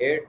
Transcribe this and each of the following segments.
8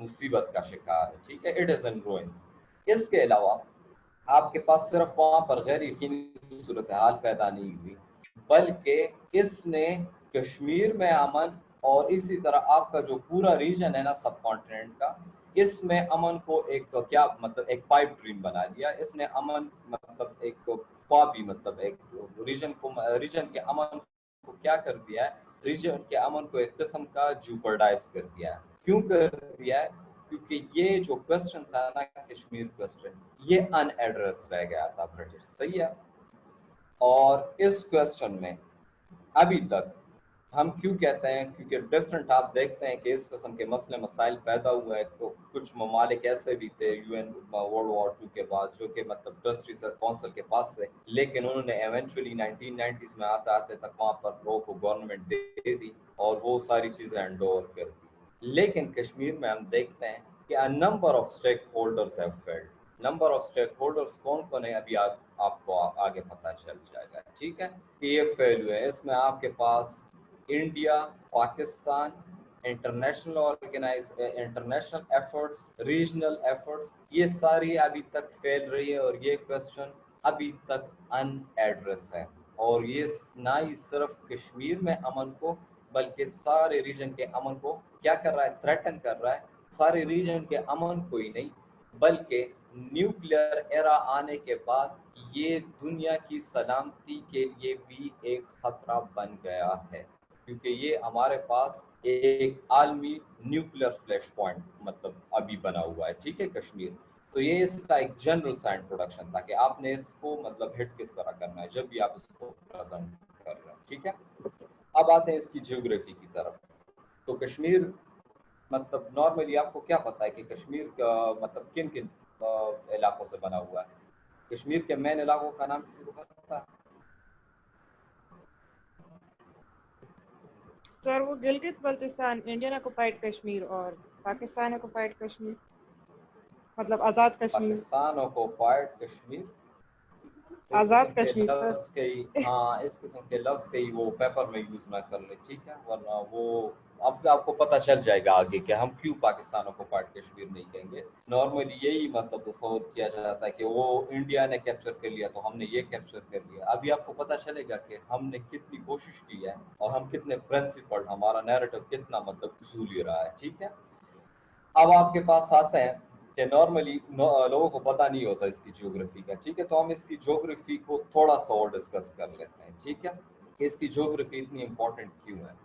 مصیبت کا شکار ہے، ٹھیک ہے، اٹ از ان روئنس۔ اس کے علاوہ آپ کے پاس صرف وہاں پر غیر یقینی صورتحال پیدا نہیں ہوئی، بلکہ اس نے کشمیر میں امن اور اسی طرح آپ کا جو پورا ریجن ہے نا سب کانٹیننٹ کا، اس میں امن کو ایک کیا مطلب ایک پائپ ڈریم بنا دیا۔ اس نے امن مطلب ایک خوابی مطلب ایک ریجن کے امن کو کیا کر دیا ہے، ریجن کے امن کو ایک قسم کا جوپرڈائز کر دیا ہے۔ کیوں کر دیا ہے؟ کیونکہ یہ جو کوسچن تھا نا کشمیر کوسچن، یہ ان ایڈریس رہ گیا تھا برٹش، صحیح ہے۔ اور اس کوسچن میں ابھی تک ہم کیوں کہتے ہیں، کیونکہ ڈفرنٹ آپ دیکھتے ہیں کہ اس قسم کے مسئلے مسائل پیدا ہوئے ہیں، تو کچھ ممالک ایسے بھی تھے یو این ورلڈ وار 2 کے بعد جو کہ مطلب ٹرسٹی کونسل کے پاس سے، لیکن انہوں نے ایونچولی 1990s میں آتے تک وہاں پر لوگوں کو گورنمنٹ دے دی اور وہ ساری چیزیں ہینڈ اوور کر دی۔ لیکن کشمیر میں ہم دیکھتے ہیں کہ a number of stakeholders have failed۔ Number of stake holders کون کون ہیں ابھی آپ کو آگے پتہ چل جائے گا، ٹھیک ہے، کہ یہ فیل ہوئے۔ اس میں آپ کے پاس India, Pakistan, international efforts, regional efforts, یہ ساری ابھی تک فیل رہی ہے اور یہ کوسچن ابھی تک ان ایڈریس ہے۔ اور یہ نہ ہی صرف کشمیر میں امن کو بلکہ سارے ریجن کے امن کو کیا کر رہا ہے، تھریٹن کر رہا ہے۔ سارے ریجن کے امن کو ہی نہیں بلکہ نیوکلیئر ایرا آنے کے بعد یہ دنیا کی سلامتی کے لیے بھی ایک خطرہ بن گیا ہے، کیونکہ یہ ہمارے پاس ایک عالمی نیوکلیئر فلیش پوائنٹ مطلب ابھی بنا ہوا ہے، ٹھیک ہے، کشمیر۔ تو یہ اس کا ایک جنرل سا انٹروڈکشن تھا کہ آپ نے اس کو مطلب ہٹ کس طرح کرنا ہے جب بھی آپ اس کو پریزنٹ کر رہے ہیں، ٹھیک ہے۔ اب آتے ہیں اس کی جیوگرافی کی طرف۔ تو کشمیر مطلب نارملی آپ کو کیا پتا ہے کہ کشمیر کا مطلب کن کن علاقوں سے بنا ہوا ہے؟ کشمیر کے مین علاقوں کا نام کسی کو پتا ہے؟ سر وہ گلگت بلتستان، انڈین آکوپائڈ کشمیر اور پاکستان آکوپائڈ کشمیر، مطلب آزاد کشمیر، پاکستان آکوپائڈ کشمیر، آزاد کشمیر سر۔ ہاں اس قسم کے لفظ کئی وہ پیپر میں یوز نہ کر لیں، ٹھیک ہے، ورنہ وہ اب آپ کو پتہ چل جائے گا آگے کہ ہم کیوں پاکستان آکوپائڈ کشمیر نہیں کہیں گے۔ نارملی یہی مطلب تصور کیا جاتا ہے کہ وہ انڈیا نے کیپچر کر لیا تو ہم نے یہ کیپچر کر لیا۔ ابھی آپ کو پتہ چلے گا کہ ہم نے کتنی کوشش کی ہے اور ہم کتنے پرنسپل، ہمارا نیریٹو کتنا مطلب اصولی رہا ہے، ٹھیک ہے۔ اب آپ کے پاس آتے ہیں کہ نارملی لوگوں کو پتہ نہیں ہوتا اس کی جیوگرافی کا، ٹھیک ہے، تو ہم اس کی جیوگرافی کو تھوڑا سا اور ڈسکس کر لیتے ہیں، ٹھیک ہے، کہ اس کی جیوگرافی اتنی امپورٹنٹ کیوں ہے۔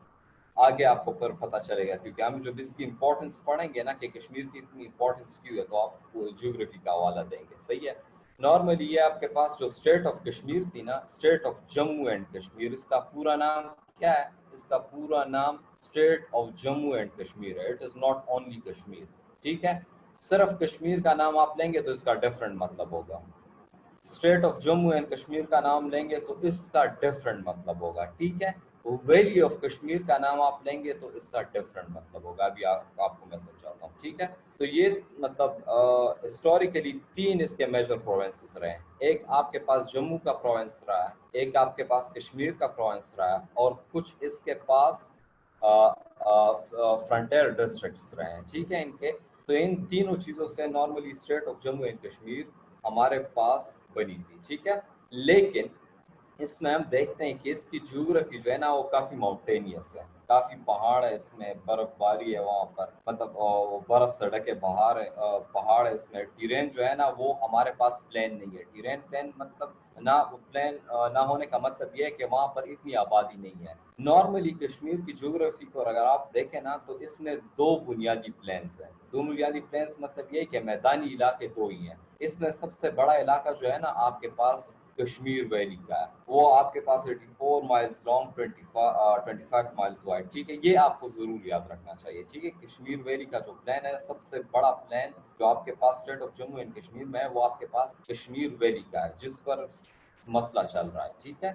آگے آپ کو پھر پتہ چلے گا، کیونکہ ہم جب اس کی امپورٹنس پڑھیں گے نا کہ کشمیر کی اتنی امپورٹنس کیوں ہے تو آپ کو جیوگرافی کا حوالہ دیں گے، صحیح ہے۔ نارملی یہ آپ کے پاس جو اسٹیٹ آف کشمیر تھی نا، state of Jammu and Kashmir, اس کا پورا نام کیا ہے؟ اس کا پورا نام state of Jammu and Kashmir ہے، it is not only Kashmir, ٹھیک ہے۔ صرف کشمیر کا نام آپ لیں گے تو اس کا ڈفرنٹ مطلب ہوگا، state of Jammu and Kashmir کا نام لیں گے تو اس کا ڈفرنٹ مطلب ہوگا، ٹھیک ہے۔ ویلی آف کشمیر کا نام آپ لیں گے تو اس کا ڈفرنٹ مطلب ہوگا۔ ابھی آپ کو میں سمجھاتا ہوں، ٹھیک ہے۔ تو یہ مطلب ہسٹوریکلی تین اس کے میجر پروونسز رہے ہیں، ایک آپ کے پاس جموں کا پروونس رہا ہے، ایک آپ کے پاس کشمیر کا پروونس رہا ہے اور کچھ اس کے پاس فرنٹیئر ڈسٹرکٹس رہے ہیں، ٹھیک ہے۔ ان کے تو ان تینوں چیزوں سے normally state of Jammu and Kashmir ہمارے پاس بنی تھی، ٹھیک ہے۔ لیکن اس میں ہم دیکھتے ہیں کہ اس کی جیوگرافی جو ہے نا وہ کافی ماؤنٹینیس ہے، کافی پہاڑ ہے، اس میں برف باری ہے وہاں پر، مطلب برف سے ڈھکے پہاڑ ہے اس میں۔ ٹیرین جو ہے نا وہ ہمارے پاس پلین نہیں ہے، ٹیرین پلین مطلب نہ پلین نہ ہونے کا مطلب یہ ہے کہ وہاں پر اتنی آبادی نہیں ہے۔ نارملی کشمیر کی جیوگرافی کو اگر آپ دیکھیں نا تو اس میں دو بنیادی پلینز ہیں، دو بنیادی پلینز مطلب یہ کہ میدانی علاقے دو ہی ہیں۔ اس میں سب سے بڑا علاقہ جو ہے نا آپ کے پاس کشمیر ویلی کا ہے، وہ آپ کے پاس 84 مائلز لانگ، 25 مائلز وائڈ، ٹھیک ہے۔ یہ آپ کو ضرور یاد رکھنا چاہیے، ٹھیک ہے۔ کشمیر ویلی کا جو پلان ہے سب سے بڑا پلان جو آپ کے پاس state of Jammu and Kashmir میں ہے وہ آپ کے پاس کشمیر ویلی کا ہے جس پر مسئلہ چل رہا ہے، ٹھیک ہے۔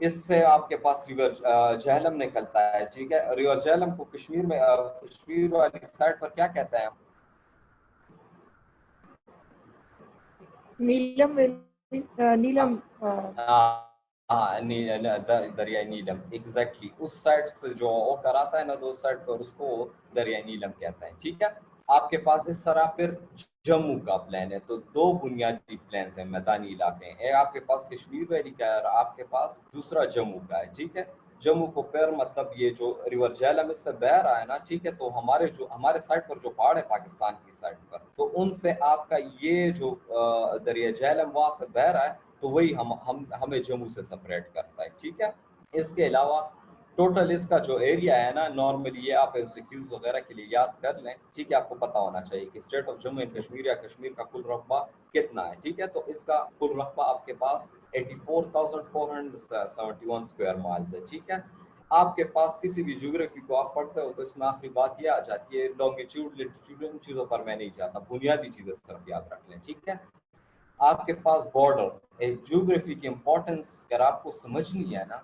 اس سے آپ کے پاس ریور جہلم نکلتا ہے، ٹھیک ہے۔ ریور جہلم کو کشمیر میں کشمیر والی سائڈ پر کیا کہتے ہیں؟ نیلم ویلی، نیلم، ہاں دریائے نیلم، ایگزیکٹلی اس سائڈ سے جو ہو کر آتا ہے نا تو اس سائڈ پر اس کو دریائے نیلم کہتا ہے، ٹھیک ہے۔ آپ کے پاس اس طرح پھر جموں کا پلان ہے. تو دو بنیادی پلانس ہیں میدانی علاقے ہیں. ایک آپ کے پاس کشمیر ویلی کا ہے اور آپ کے پاس دوسرا جموں کا ہے. ٹھیک ہے, جموں کو پھر مطلب یہ جو ریور جہلم اس سے بہ رہا ہے نا, ٹھیک ہے, تو ہمارے سائڈ پر جو پہاڑ ہے پاکستان کی سائڈ پر, تو ان سے آپ کا یہ جو دریا جہلم وہاں سے بہ رہا ہے, تو وہی ہمیں جموں سے سپریٹ کرتا ہے. ٹھیک ہے, اس کے علاوہ ٹوٹل اس کا جو ایریا ہے نا, نارملی یہ آپ MCQs وغیرہ کے لیے یاد کر لیں. ٹھیک ہے, آپ کو پتا ہونا چاہیے کہ state of Jammu and Kashmir یا کشمیر کا کل رقبہ کتنا ہے. ٹھیک ہے, تو اس کا کل رقبہ آپ کے پاس 84,471 اسکوائر مائلز ہے. ٹھیک ہے, آپ کے پاس کسی بھی جیوگرافی کو آپ پڑھتے ہو تو اس میں آخری بات یہ آ جاتی ہے لانگیٹیوڈ لیٹیٹیوڈ, ان چیزوں پر میں نہیں چاہتا, بنیادی چیزیں صرف یاد رکھ لیں. ٹھیک ہے, آپ کے پاس بارڈر, ایک جیوگرافی کی امپورٹنس اگر آپ کو سمجھنی ہے نا,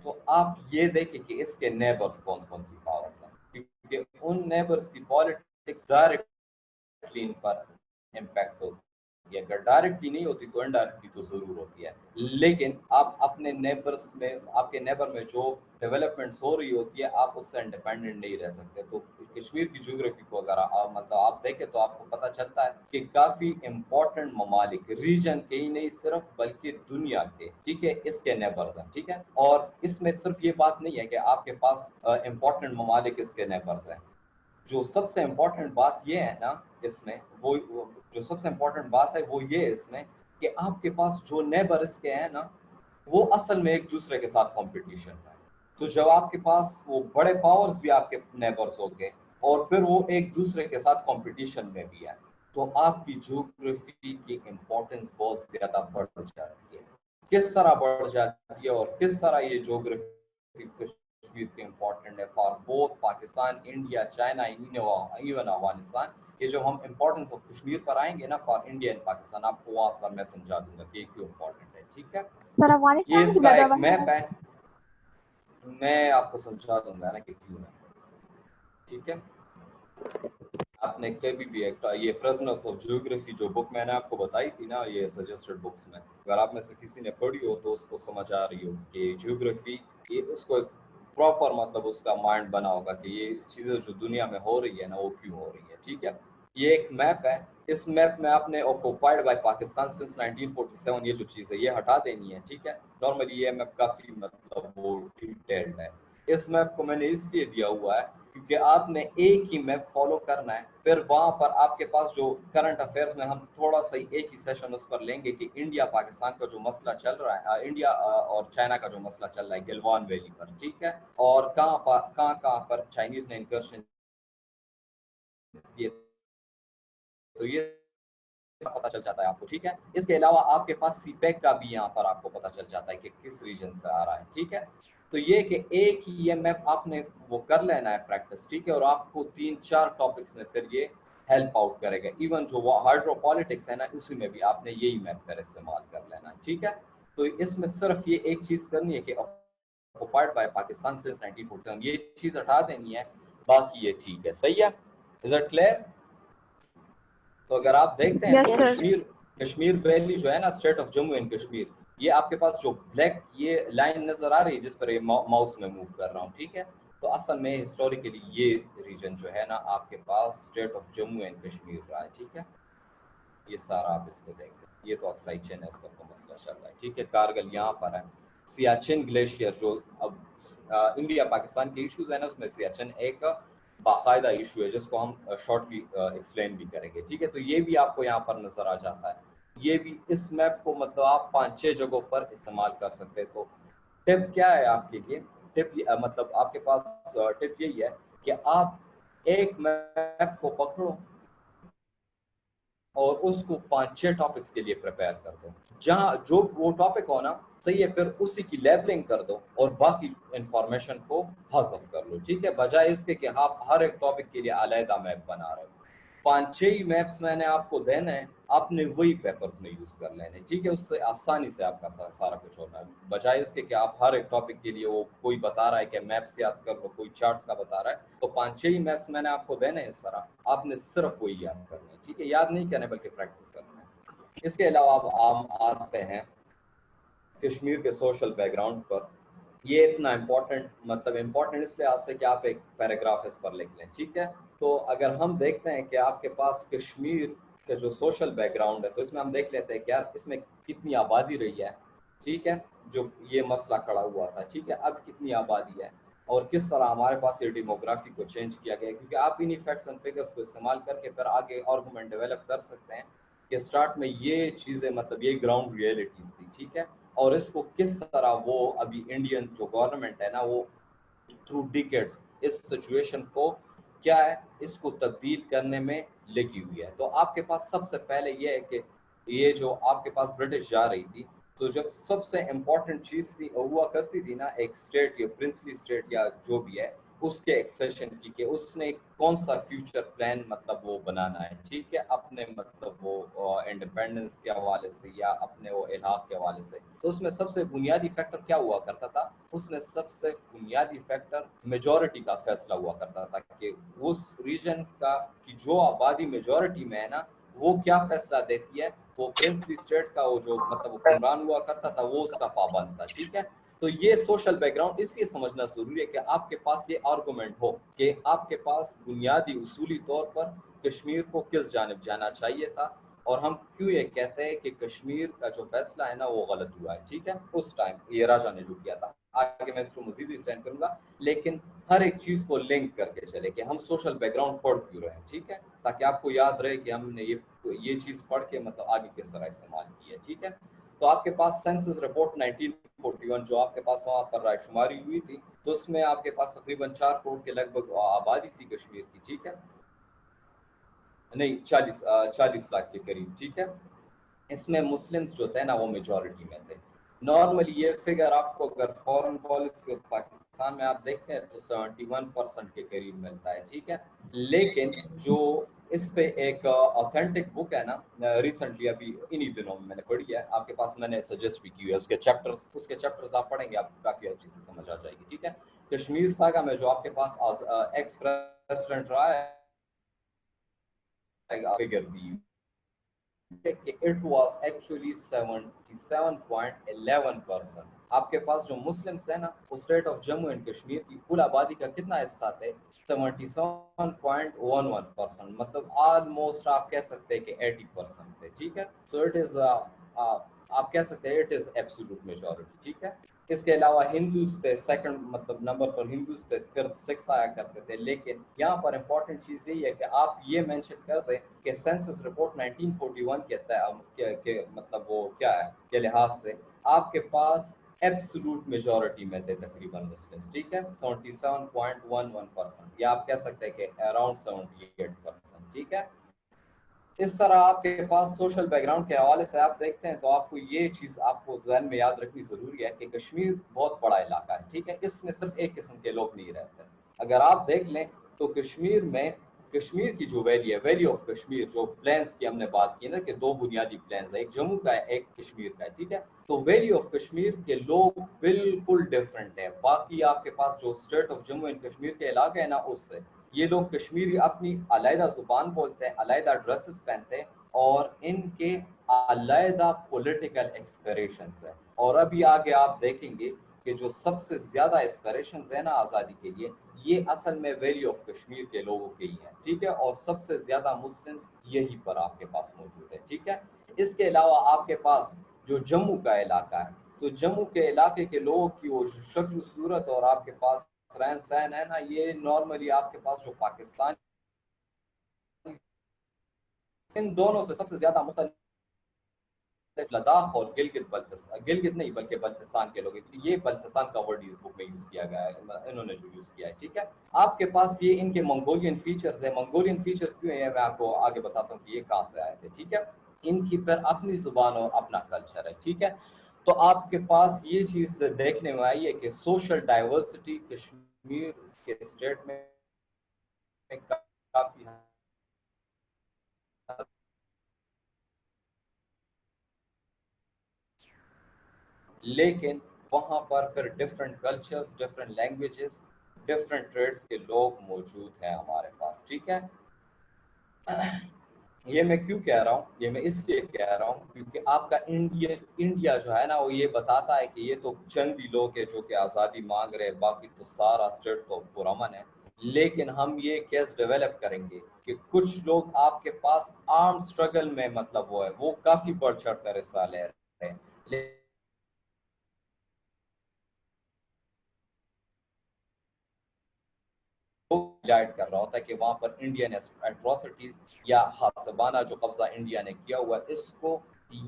تو آپ یہ دیکھیں کہ اس کے نیبرز کون کون سی پاورز ہیں, کیونکہ ان نیبرز کی پالیٹکس ڈائریکٹلی ان پر امپیکٹ ہوتی ہے. اگر ڈائریکٹلی نہیں ہوتی تو انڈائریکٹلی تو ضرور ہوتی ہے, لیکن آپ اپنے نیبرز میں, آپ کے نیبر میں جو ڈیولپمنٹس ہو رہی ہوتی ہے, آپ اس سے انڈیپینڈنٹ نہیں رہ سکتے. تو کشمیر کی جیوگرافی کو اگر مطلب آپ دیکھیں تو آپ کو پتہ چلتا ہے کہ کافی امپورٹنٹ ممالک, ریجن کے ہی نہیں صرف بلکہ دنیا کے, ٹھیک ہے, اس کے نیبرز ہیں. ٹھیک ہے, اور اس میں صرف یہ بات نہیں ہے کہ آپ کے پاس امپورٹنٹ ممالک اس کے نیبرز ہیں. جو سب سے امپورٹنٹ بات یہ ہے نا اس میں, وہ جو سب سے امپورٹنٹ بات ہے وہ یہ اس میں کہ آپ کے پاس جو نیبر اس کے ہیں نا, وہ اصل میں ایک دوسرے کے ساتھ کمپٹیشن ہے. تو جب آپ کے پاس وہ بڑے پاورز بھی آپ کے نیبرز ہو گئے اور پھر وہ ایک دوسرے کے ساتھ کمپٹیشن میں بھی ہے, تو آپ کی جیوگرافی کی امپورٹنس بہت زیادہ بڑھ جاتی ہے. کس طرح بڑھ جاتی ہے اور کس طرح یہ جیوگرافی کشمیر کے امپورٹنٹ ہے for both Pakistan, India, China, even Afghanistan. یہ جو ہم امپورٹنس آف کشمیر پر آئیں گے نا فار انڈیا اینڈ پاکستان, آپ کو وہاں پر میں سمجھا دوں گا کہ یہ کیوں امپورٹنٹ ہے. ٹھیک ہے, سر یہ افغانستان اس کی کا جگہ ایک وہیں میپ ہے, میں آپ کو سمجھا دوں گا نا کہ کیوں ہے. ٹھیک ہے, آپ نے کبھی بھی ایک یہ پرزنرز آف جیوگرافی جو بک میں نے آپ کو بتائی تھی نا, یہ سجسٹڈ بکس میں, اگر آپ میں سے کسی نے پڑھی ہو تو اس کو سمجھ آ رہی ہو کہ جیوگرافی, یہ اس کو ایک پراپر مطلب اس کا مائنڈ بنا ہوگا کہ یہ چیزیں جو دنیا میں ہو رہی ہے نا وہ کیوں ہو رہی ہے. ٹھیک ہے, یہ ایک میپ ہے, اس میپ میں آپ نے آکوپائڈ بائی پاکستان سنس 1947 یہ جو چیز ہے یہ ہٹا دینی ہے. ٹھیک ہے, نارملی یہ میپ کافی مطلب وہ ڈیٹیلڈ ہے. اس میپ کو میں نے اس لیے دیا ہوا ہے کیونکہ آپ نے ایک ہی میپ فالو کرنا ہے, پھر وہاں پر آپ کے پاس جو کرنٹ افیئرس میں ہم تھوڑا سا ایک ہی سیشن اس پر لیں گے کہ انڈیا پاکستان کا جو مسئلہ چل رہا ہے, انڈیا اور چائنا کا جو مسئلہ چل رہا ہے گلوان ویلی پر. ٹھیک ہے, اور کہاں پر چائنیز نے انکرشن کیے, تو یہ پتہ چل جاتا ہے آپ کو. ٹھیک ہے, اس کے علاوہ آپ کے پاس سی پیک کا بھی یہاں پر آپ کو پتہ چل جاتا ہے کہ کس ریجن سے آ رہا ہے. ٹھیک ہے, تو یہ کہ ایک ہی یہ میپ آپ نے وہ کر لینا ہے پریکٹس. ٹھیک ہے, اور آپ کو 3-4 ٹاپکس میں پھر یہ ہیلپ آؤٹ کرے گا. ایون جو ہائیڈرو پالیٹکس ہے نا, اسی میں بھی آپ نے یہی میپ پر استعمال کر لینا ہے. ٹھیک ہے, تو اس میں صرف یہ ایک چیز کرنی ہے کہ occupied by Pakistan since 1947 یہ چیز ہٹا دینی ہے, باقی یہ ٹھیک ہے. صحیح ہے, is that clear؟ تو اگر آپ دیکھتے ہیں تو کشمیر ویلی جو ہے نا, state of Jammu and Kashmir, یہ آپ کے پاس جو بلیک یہ لائن نظر آ رہی ہے جس پر یہ ماؤس میں موو کر رہا ہوں. ٹھیک ہے, تو اصل میں ہسٹوریکلی یہ ریجن جو ہے نا آپ کے پاس state of Jammu and Kashmir رہا ہے. ٹھیک ہے, یہ سارا آپ اس کو دیکھیں, یہ تو اکسائی چین ہے, اس پر تو مسئلہ چل رہا ہے. ٹھیک ہے, کارگل یہاں پر ہے, سیاچن گلیشیئر جو اب انڈیا پاکستان کے ایشوز ہیں نا, اس میں سیاچن ایک باقاعدہ ایشو ہے جس کو ہم شارٹلی ایکسپلین بھی کریں گے. ٹھیک ہے, تو یہ بھی آپ کو یہاں پر نظر آ جاتا ہے. یہ بھی اس میپ کو مطلب آپ 5-6 جگہوں پر استعمال کر سکتے. تو ٹپ کیا ہے آپ کے لیے, ٹپ مطلب آپ کے پاس ٹپ یہی ہے کہ آپ ایک میپ کو پکڑو اور اس کو 5-6 ٹاپکس کے لیے پریپیئر کر دو, جہاں جو وہ ٹاپک ہو نا صحیح ہے, پھر اسی کی لیبلنگ کر دو اور باقی انفارمیشن کو حذف کر لو. ٹھیک ہے, بجائے اس کے کہ آپ ہر ایک ٹاپک کے لیے علیحدہ میپ بنا رہے ہو. 5-6 ہی میپس میں نے آپ کو دینا ہے, آپ نے وہی پیپرز میں یوز کر لینے. ٹھیک ہے, اس سے آسانی سے آپ کا سارا کچھ ہونا ہے, بجائے اس کے کہ آپ ہر ایک ٹاپک کے لیے وہ کوئی بتا رہا ہے کہ میپس یاد کر لو, کوئی چارٹس کا بتا رہا ہے, تو 5-6 ہی میپس میں نے آپ کو دینے ہیں. اس طرح آپ نے صرف وہی یاد کرنا ہے. ٹھیک ہے, یاد نہیں کرنے بلکہ پریکٹس کرنا ہے. اس کے علاوہ آپ عام آتے ہیں کشمیر کے سوشل بیک گراؤنڈ پر. یہ اتنا امپورٹنٹ مطلب امپورٹنٹ اس لحاظ سے کہ آپ ایک پیراگراف اس پر لکھ لیں، ٹھیک ہے. تو اگر ہم دیکھتے ہیں کہ آپ کے پاس کشمیر کا جو سوشل بیک گراؤنڈ ہے تو اس میں ہم دیکھ لیتے ہیں کہ یار اس میں کتنی آبادی رہی ہے، ٹھیک ہے، جو یہ مسئلہ کھڑا ہوا تھا، ٹھیک ہے. اب کتنی آبادی ہے اور کس طرح ہمارے پاس یہ ڈیموگرافی کو چینج کیا گیا ہے، کیونکہ آپ انہی فیکٹس اینڈ فگرس کو استعمال کر کے پھر آگے آرگومنٹ ڈیولپ کر سکتے ہیں کہ اسٹارٹ میں یہ چیزیں مطلب یہ گراؤنڈ ریئلٹیز تھی، ٹھیک ہے. اور اس کو کس طرح وہ ابھی انڈین جو گورنمنٹ ہے نا وہ تھرو ڈیکیڈز اس سچویشن کو کیا ہے اس کو تبدیل کرنے میں لگی ہوئی ہے. تو آپ کے پاس سب سے پہلے یہ ہے کہ یہ جو آپ کے پاس برٹش جا رہی تھی تو جب سب سے امپورٹنٹ چیز تھی ہوا کرتی تھی نا ایک اسٹیٹ یا پرنسلی اسٹیٹ یا جو بھی ہے اس کے ایکسیشن کی کہ اس نے کون سا فیوچر پلان مطلب وہ بنانا ہے، ٹھیک ہے، اپنے مطلب وہ انڈیپینڈنس کے حوالے سے یا اپنے وہ الحاق کے حوالے سے. تو اس میں سب سے بنیادی فیکٹر کیا ہوا کرتا تھا، اس میں سب سے بنیادی فیکٹر میجورٹی کا فیصلہ ہوا کرتا تھا کہ اس ریجن کا کی جو آبادی میجورٹی میں ہے نا وہ کیا فیصلہ دیتی ہے. وہ پرنسلی اسٹیٹ کا وہ جو مطلب حکمران ہوا کرتا تھا وہ اس کا پابند تھا، ٹھیک ہے. تو یہ سوشل بیک گراؤنڈ اس لیے سمجھنا ضروری ہے کہ آپ کے پاس یہ آرگومنٹ ہو کہ آپ کے پاس بنیادی اصولی طور پر کشمیر کو کس جانب جانا چاہیے تھا اور ہم کیوں یہ کہتے ہیں کہ کشمیر کا جو فیصلہ ہے نا وہ غلط ہوا ہے، ٹھیک ہے. اس ٹائم یہ راجا نے جو کیا تھا، آگے میں اس کو مزید ایکسپلین کروں گا، لیکن ہر ایک چیز کو لنک کر کے چلے کہ ہم سوشل بیک گراؤنڈ پڑھ کیوں رہے ہیں، ٹھیک ہے، تاکہ آپ کو یاد رہے کہ ہم نے یہ چیز پڑھ کے مطلب آگے کس طرح استعمال کی ہے، ٹھیک ہے. تو آپ کے پاس سینسس رپورٹ 1941 جو آپ کے پاس وہاں پر رائے شماری ہوئی تھی تو اس میں آپ کے پاس تقریباً 4 کروڑ کے لگ بھگ آبادی تھی کشمیر کی، ٹھیک ہے، نہیں 40 لاکھ کے قریب، ٹھیک ہے. اس میں مسلمز جو تھے نا وہ میجورٹی میں تھے. نارملی یہ فگر آپ کو اگر فورن پالیسی پاکستان میں آپ دیکھتے ہیں تو 71% کے قریب ملتا ہے، ٹھیک ہے. لیکن جو اس پہ ایک آتھینٹک بک ہے نا ریسنٹلی ابھی انہی دنوں میں نے پڑھی ہے، آپ کے پاس میں نے سجیسٹ بھی کی ہے، اس کے چیپٹرز آپ پڑھیں گے آپ کو کافی اچھی سے سمجھ آ جائے گی، ٹھیک ہے. کشمیر ساگا میں جو آپ کے پاس ایکس پریزیڈنٹ رہا ہے figure the it was actually 77.11%. آپ کے پاس جو مسلمس ہیں نا وہ state of Jammu and Kashmir کی کل آبادی کا کتنا حصہ تھے 77.11%، مطلب آلموسٹ آپ کہہ سکتے ہیں کہ 80% تھے، ٹھیک ہے. سو اٹ از آپ کہہ سکتے ہیں اٹ از ایبسولوٹ میجورٹی، ٹھیک ہے. اس کے علاوہ ہندوز تھے سیکنڈ مطلب نمبر پر ہندوز تھے، پھر سکھ آیا کرتے تھے. لیکن یہاں پر امپورٹنٹ چیز یہی ہے کہ آپ یہ مینشن کر دیں کہ سینسس رپورٹ 1941 کے مطلب وہ کیا ہے کے لحاظ سے آپ کے پاس ایبسولوٹ میجورٹی میں تھے تقریباً مسلمس، ٹھیک ہے، 77.11%، یا آپ کہہ سکتے ہیں کہ اراؤنڈ 78%، ٹھیک ہے. اس طرح آپ کے پاس سوشل بیک گراؤنڈ کے حوالے سے آپ دیکھتے ہیں تو آپ کو یہ چیز آپ کو ذہن میں یاد رکھنی ضروری ہے کہ کشمیر بہت بڑا علاقہ ہے، ٹھیک ہے. اس میں صرف ایک قسم کے لوگ نہیں رہتے. اگر آپ دیکھ لیں تو کشمیر میں کشمیر کی جو ویلی آف کشمیر جو پلانس کی ہم نے بات کی نا کہ 2 بنیادی پلانس ہیں، ایک جموں کا ہے ایک کشمیر کا ہے، ٹھیک ہے. تو ویلی آف کشمیر کے لوگ بالکل ڈفرینٹ ہیں باقی آپ کے پاس جو state of Jammu and Kashmir کے علاقے ہیں نا اس سے. یہ لوگ کشمیری اپنی علیحدہ زبان بولتے ہیں، علیحدہ ڈریسز پہنتے ہیں اور ان کے علیحدہ پولیٹیکل ایسپریشنز ہیں. اور ابھی آگے آپ دیکھیں گے کہ جو سب سے زیادہ ایسپریشنز ہیں نا آزادی کے لیے یہ اصل میں ویلی آف کشمیر کے لوگوں کے ہی ہیں، ٹھیک ہے. اور سب سے زیادہ مسلمز یہی پر آپ کے پاس موجود ہے، ٹھیک ہے. اس کے علاوہ آپ کے پاس جو جموں کا علاقہ ہے تو جموں کے علاقے کے لوگوں کی وہ شکل صورت اور آپ کے پاس رہن سہن ہے نا یہ نارملی آپ کے پاس جو پاکستان ان دونوں سے سب سے زیادہ مختلف لداخ اور گلگت نہیں بلکہ بلتستان کے لوگ، یہ بلتستان کا ورڈ اس بک میں یوز کیا گیا ہے، انہوں نے جو یوز کیا ہے، ٹھیک ہے. آپ کے پاس یہ ان کے منگولین فیچرز ہیں. منگولین فیچرز کیوں ہیں میں آپ کو آگے بتاتا ہوں کہ یہ کہاں سے آئے تھے، ٹھیک ہے. ان کی پھر اپنی زبان اور اپنا کلچر ہے، ٹھیک ہے. تو آپ کے پاس یہ چیز دیکھنے میں آئی ہے کہ سوشل ڈائیورسٹی کشمیر کے اسٹیٹ میں کافی لیکن وہاں پر پھر different cultures, different languages, different traits کے لوگ موجود ہیں ہمارے پاس، ٹھیک ہے. یہ میں کیوں کہہ رہا ہوں، یہ میں اس لیے کہہ رہا ہوں کیونکہ آپ کا انڈیا جو ہے نا وہ یہ بتاتا ہے کہ یہ تو چند ہی لوگ ہیں جو کہ آزادی مانگ رہے ہیں، باقی تو سارا اسٹیٹ تو پرامن ہے. لیکن ہم یہ کیس ڈیولپ کریں گے کہ کچھ لوگ آپ کے پاس آرم سٹرگل میں مطلب وہ ہے وہ کافی بڑھ چڑھ کر حصہ لے رہے ہیں. ہائلائٹ کر رہا ہوتا ہے کہ وہاں پر انڈین ایٹروسٹیز یا حاسبانہ جو قبضہ انڈیا نے کیا ہوا ہے اس کو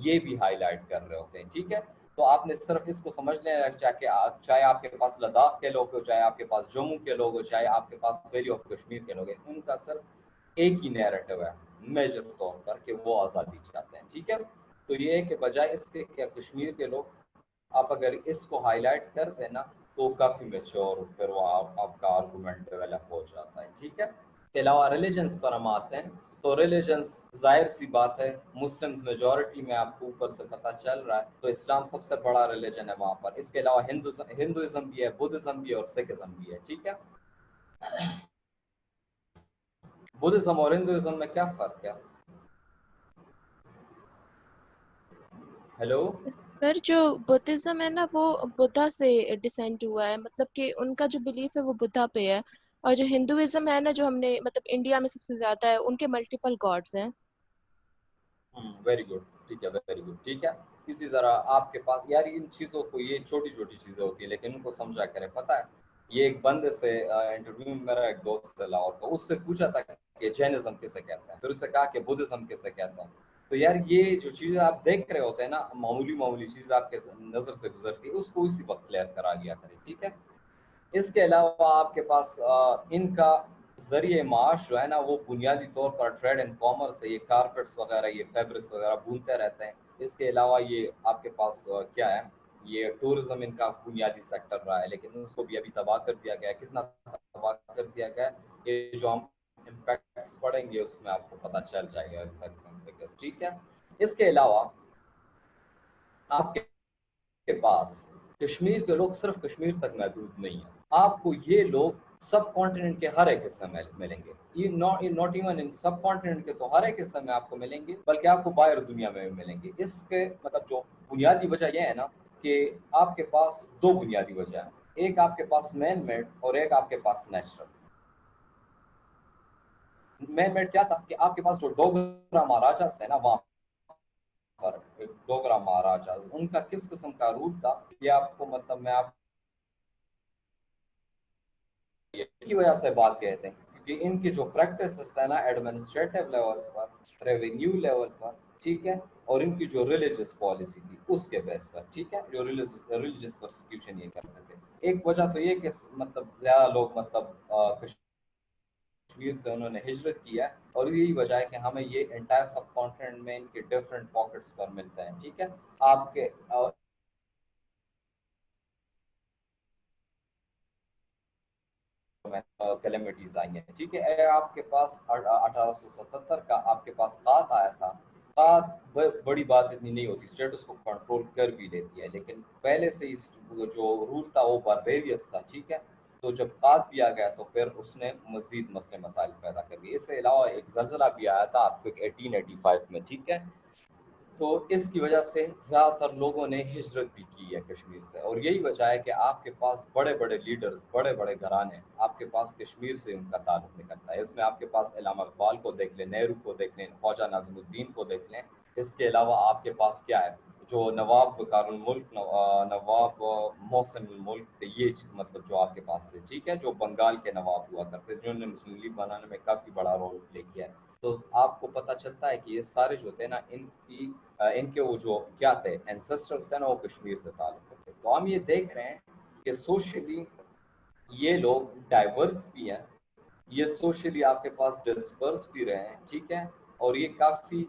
یہ بھی ہائی لائٹ کر رہے ہوتے ہیں. ٹھیک ہے، تو آپ نے صرف اس کو سمجھ لینا چاہے آپ کے پاس لداخ کے لوگ ہو، چاہے آپ کے پاس جموں کے لوگ ہو، چاہے آپ کے پاس ویلی آف کشمیر کے لوگ ہیں، ان کا صرف ایک ہی نیریٹو ہے میجر طور پر کہ وہ آزادی چاہتے ہیں. ٹھیک ہے، تو یہ ہے کہ بجائے اس کے کہ کشمیر کے لوگ آپ اگر اس کو ہائی لائٹ کر دیں نا تو کافی میچور پھر وہ آپ کا آرگومنٹ ڈیولپ ہو جاتا ہے. ٹھیک ہے، اس کے علاوہ ریلیجنس پر ہم آتے ہیں تو ریلیجنس ظاہر سی بات ہے مسلمز میجورٹی میں آپ کو اوپر سے پتہ چل رہا ہے تو اسلام سب سے بڑا ریلیجن ہے وہاں پر. اس کے علاوہ ہندوازم بھی ہے، بدھزم بھی ہے اور سکھزم بھی ہے. ٹھیک ہے، بدھزم اور ہندوازم میں کیا فرق ہے؟ ہیلو، سر جو بدھزم ہے نا وہ بدھا سے ڈسینٹ ہوا ہے، مطلب کہ ان کا جو بلیف ہے وہ بدھا پہ ہے، اور جو ہندوازم ہے نا جو ہم نے مطلب انڈیا میں سب سے زیادہ ہے ان کے ملٹیپل گاڈز ہیں. Very good. ٹھیک ہے، ویری گڈ. ٹھیک ہے، اسی طرح آپ کے پاس یار ان چیزوں کو یہ چھوٹی چھوٹی چیزیں ہوتی ہیں لیکن ان کو سمجھا کریں. پتہ ہے یہ ایک بندے سے انٹرویو میں میرا ایک دوست سے لاہور کا، اس سے پوچھا تھا کہ جینزم کسے کہتے ہیں، پھر اس سے کہا کہ بدھزم کسے کہتے ہیں. تو یار یہ جو چیزیں آپ دیکھ رہے ہوتے ہیں نا معمولی چیز آپ کے نظر سے گزرتی ہے اس کو اسی وقت کلیئر کرا لیا کریں. ٹھیک ہے، اس کے علاوہ آپ کے پاس ان کا ذریعہ معاش جو ہے نا وہ بنیادی طور پر ٹریڈ اینڈ کامرس ہے. یہ کارپیٹس وغیرہ یہ فیبرکس وغیرہ بونتے رہتے ہیں. اس کے علاوہ یہ آپ کے پاس کیا ہے، یہ ٹورزم ان کا بنیادی سیکٹر رہا ہے لیکن اس کو بھی ابھی تباہ کر دیا گیا ہے. کتنا تباہ کر دیا گیا ہے یہ جو ہم امپیکٹس پڑھیں گے اس میں آپ کو پتہ چل جائے گا. ٹھیک ہے، اس کے علاوہ آپ کے پاس کشمیر کے لوگ صرف کشمیر تک محدود نہیں ہیں. آپ کو یہ لوگ سب کانٹیننٹ کے ہر ایک حصے میں ملیں گے. یہ not even in sub continent کے تو ہر ایک حصے میں آپ کو ملیں گے بلکہ آپ کو باہر دنیا میں بھی ملیں گے. اس کے مطلب جو بنیادی وجہ یہ ہے نا کہ آپ کے پاس دو بنیادی وجہ ہیں، ایک آپ کے پاس مین میڈ اور ایک آپ کے پاس نیچرل. مین میڈ کیا تھا کہ آپ کے پاس جو ڈوگرا مہاراجاس ہیں نا وہاں پر ڈوگرا مہاراجا ان کا کس قسم کا رول تھا یہ آپ کو مطلب میں آپ کی وجہ سے بات کہتے ہیں کیونکہ ان کی جو پریکٹسز ہے نا ایڈمنسٹریٹو لیول پر، ریونیو لیول پر، ٹھیک ہے، اور ان کی جو ریلیجس پالیسی تھی اس کے بیس پر. ٹھیک ہے، جو ریلیجس پرسیکیوشن یہ کرتے تھے. ایک وجہ تو یہ کہ مطلب زیادہ لوگ مطلب کشمیر سے انہوں نے ہجرت کیا ہے اور یہی وجہ ہے کہ ہمیں یہ انٹائر سب کانٹیننٹ میں ان کے ڈفرینٹ پاکٹس پر ملتے ہیں. ٹھیک ہے، آپ کے کیلمٹیز آئی ہیں. ٹھیک ہے، آپ کے پاس 1877 کا آپ کے پاس قحط آیا تھا. قحط بڑی بات اتنی نہیں ہوتی، اسٹیٹ اس کو کنٹرول کر بھی لیتی ہے لیکن پہلے سے جو رول تھا وہ باربیریس تھا. ٹھیک ہے، تو جب قحط بھی آ گیا تو پھر اس نے مزید مسئلے مسائل پیدا کر دیے. اس کے علاوہ ایک زلزلہ بھی آیا تھا آپ کو 1885 میں. ٹھیک ہے، تو اس کی وجہ سے زیادہ تر لوگوں نے ہجرت بھی کی ہے کشمیر سے اور یہی وجہ ہے کہ آپ کے پاس بڑے بڑے لیڈرز، بڑے بڑے گھرانے آپ کے پاس کشمیر سے ان کا تعلق نکلتا ہے. اس میں آپ کے پاس علامہ اقبال کو دیکھ لیں، نہرو کو دیکھ لیں، خواجہ ناظم الدین کو دیکھ لیں. اس کے علاوہ آپ کے پاس کیا ہے جو نواب وقار الملک، نواب محسن الملک تھے، یہ مطلب جو آپ کے پاس تھے. ٹھیک ہے، جو بنگال کے نواب ہوا کرتے جنہوں نے مسلم لیگ بنانے میں کافی بڑا رول پلے کیا ہے. تو آپ کو پتہ چلتا ہے کہ یہ سارے جو تھے نا ان کے وہ جو کیا تھے اینسسٹرز تھے نا وہ کشمیر سے تعلق رکھتے. تو ہم یہ دیکھ رہے ہیں کہ سوشلی یہ لوگ ڈائیورس بھی ہیں، یہ سوشلی آپ کے پاس ڈسپرس بھی رہے ہیں. ٹھیک ہے، اور یہ کافی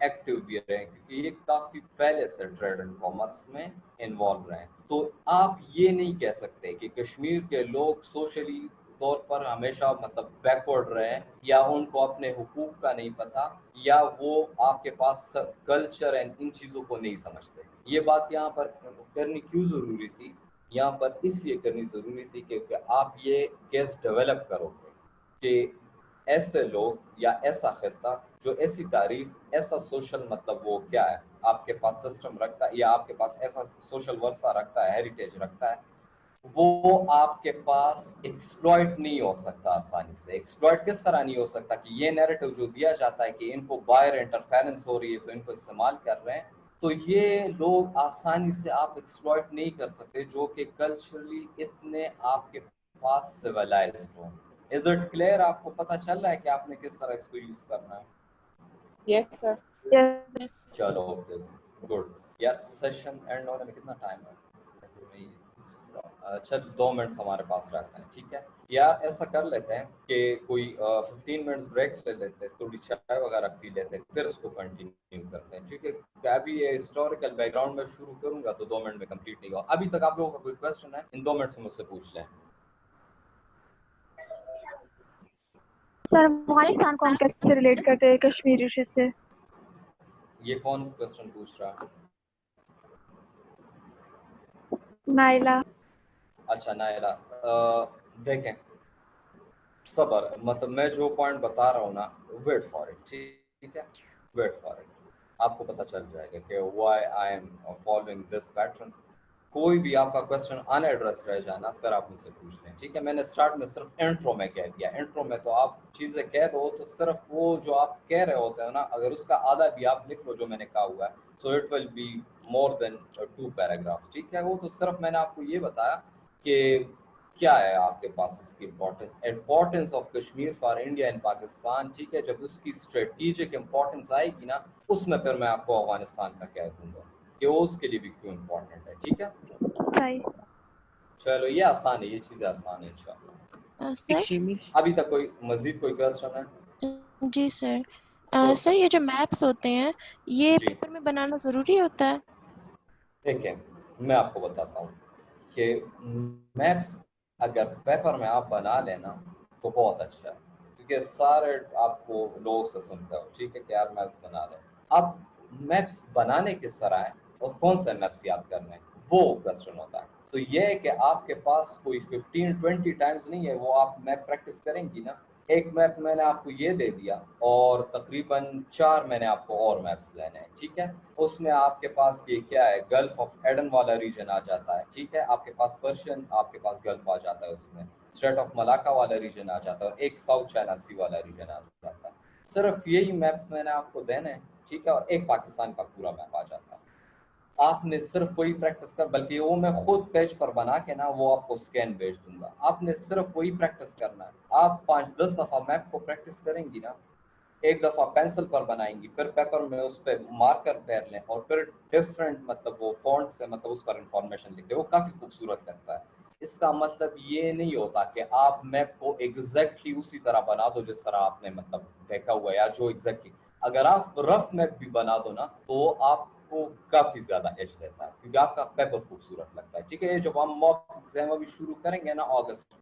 ایکٹیو بھی رہے ہیں کیونکہ یہ کافی پہلے سے ٹریڈ اینڈ کامرس میں انوالو رہے ہیں. تو آپ یہ نہیں کہہ سکتے کہ کشمیر کے لوگ سوشلی طور پر ہمیشہ مطلب بیکورڈ رہے یا ان کو اپنے حقوق کا نہیں پتا یا وہ آپ کے پاس کلچر اینڈ ان چیزوں کو نہیں سمجھتے. یہ بات یہاں پر کرنی کیوں ضروری تھی؟ یہاں پر اس لیے کرنی ضروری تھی کہ آپ یہ کیس ڈیولپ کرو گے کہ ایسے لوگ یا ایسا خطہ جو ایسی تاریخ, ایسا سوشل مطلب وہ کیا ہے آپ کے پاس سسٹم رکھتا ہے, یا آپ کے پاس ایسا سوشل ورثہ رکھتا ہے, ہیریٹیج رکھتا ہے, وہ آپ کے پاس ایکسپلوئٹ نہیں ہو سکتا آسانی سے. ایکسپلوئٹ کس طرح نہیں ہو سکتا کہ یہ نیریٹو جو دیا جاتا ہے کہ ان کو باہر انٹرفیرنس ہو رہی ہے تو ان کو استعمال کر رہے ہیں, تو یہ لوگ آسانی سے آپ ایکسپلوئٹ نہیں کر سکتے جو کہ کلچرلی اتنے آپ کے پاس سیولائزڈ ہوں. Is it clear? آپ کو پتہ چل رہا ہے کہ آپ نے کس طرح اس کو یوز کرنا ہے؟ یس سر. Yes. چلو اوکے گڈ. یار سیشن اینڈ ہونے میں کتنا ٹائم ہے؟ اچھا 2 منٹس ہمارے پاس رہتے ہیں, ٹھیک ہے یا ایسا کر لیتے ہیں کہ کوئی 15 منٹس بریک لے لیتے ہیں, تھوڑی چائے وغیرہ پی لیتے ہیں, پھر اس کو کنٹینیو کرتے ہیں, کیونکہ ابھی یہ ہسٹوریکل بیک گراؤنڈ میں شروع کروں گا تو 2 منٹ میں کمپلیٹ نہیں ہوگا. ابھی تک آپ لوگوں کا کوئی کویسچن ہے ان 2 منٹس میں مجھ سے پوچھ لیں. سر افغانستان کو ہم کیسے ریلیٹ کرتے ہیں کشمیر ایشو سے؟ یہ کون کویسچن پوچھ رہا ہے؟ نائلہ. اچھا نائلہ, دیکھیں صبر, مطلب میں جو پوائنٹ بتا رہا ہوں نا, ویٹ فار اٹ, ٹھیک ہے, ویٹ فار اٹ, آپ کو پتہ چل جائے گا کہ why I am following this pattern. کوئی بھی آپ کا کویسچن ان ایڈریس رہ جانا پھر آپ مجھ سے پوچھ لیں, ٹھیک ہے. میں نے اسٹارٹ میں صرف انٹرو میں کہہ دیا, انٹرو میں تو آپ چیزیں کہہ دو تو صرف وہ جو آپ کہہ رہے ہوتے ہیں نا, اگر اس کا آدھا بھی آپ لکھ لو جو میں نے کہا ہوا ہے, so it will be more than 2 paragraphs, ٹھیک ہے. وہ تو صرف میں نے آپ کو یہ بتایا کہ کیا ہے آپ کے پاس اس کی importance of Kashmir for India and Pakistan, ٹھیک ہے. جب اس کی اسٹریٹجک امپورٹنس آئے گی نا, اس میں پھر میں آپ کو افغانستان کا کہہ دوں گا کہ وہ اس کے لیے بھی کیوں امپورٹنٹ ہے, ٹھیک ہے. صحیح. چلو یہ آسان ہے, یہ چیزیں آسان ہے انشاءاللہ. سر ابھی تک کوئی مزید کوئی کویسچن ہے؟ جی سر. سر یہ جو میپس ہوتے ہیں یہ جی پیپر میں بنانا ضروری ہوتا ہے؟ دیکھیں میں آپ کو بتاتا ہوں کہ میپس اگر پیپر میں آپ بنا لینا تو بہت اچھا ہے, کیونکہ سارے آپ کو لوگ سے سنتے ہو, ٹھیک ہے, کہ آپ میپس بنا لیں. اب میپس بنانے کس طرح ہے اور کون سے میپس یاد کرنے ہیں وہ کویسچن ہوتا ہے. تو یہ ہے کہ آپ کے پاس کوئی 15-20 ٹائمز نہیں ہے, وہ آپ میپ پریکٹس کریں گی نا. ایک میپ میں نے آپ کو یہ دے دیا اور تقریباً 4 میں نے آپ کو اور میپس لینے ہیں, ٹھیک ہے. اس میں آپ کے پاس یہ کیا ہے, گلف آف ایڈن والا ریجن آ جاتا ہے, ٹھیک ہے. آپ کے پاس پرشین, آپ کے پاس گلف آ جاتا ہے, اس میں اسٹریٹ آف ملاکا والا ریجن آ جاتا ہے, اور ایک ساؤتھ چائنا سی والا ریجن آ جاتا ہے. صرف یہی میپس میں نے آپ کو دینے ہیں, ٹھیک ہے, اور ایک پاکستان کا پورا میپ آ جاتا ہے. آپ نے صرف وہی پریکٹس کر, بلکہ وہ میں خود پیج پر بنا کے نا وہ آپ کو اسکین بھیج دوں گا. آپ نے صرف وہی پریکٹس کرنا ہے. آپ 5-10 دفعہ میپ کو پریکٹس کریں گی نا, ایک دفعہ پینسل پر بنائیں گی, پھر پیپر میں اس پہ مارکر پھیر لیں, اور پھر ڈفرینٹ مطلب وہ فونٹ سے مطلب اس پر انفارمیشن لکھ دیں, وہ کافی خوبصورت لگتا ہے. اس کا مطلب یہ نہیں ہوتا کہ آپ میپ کو ایگزیکٹلی اسی طرح بنا دو جس طرح آپ نے مطلب دیکھا ہوا ہے, یا جو ایگزیکٹلی. اگر آپ رف میپ بھی بنا دو نا تو آپ کو کافی زیادہ ایج دیتا ہے, کیونکہ آپ کا پیپر خوبصورت لگتا ہے, ٹھیک ہے. جب ہم موک ایگزام ابھی شروع کریں گے نا اگست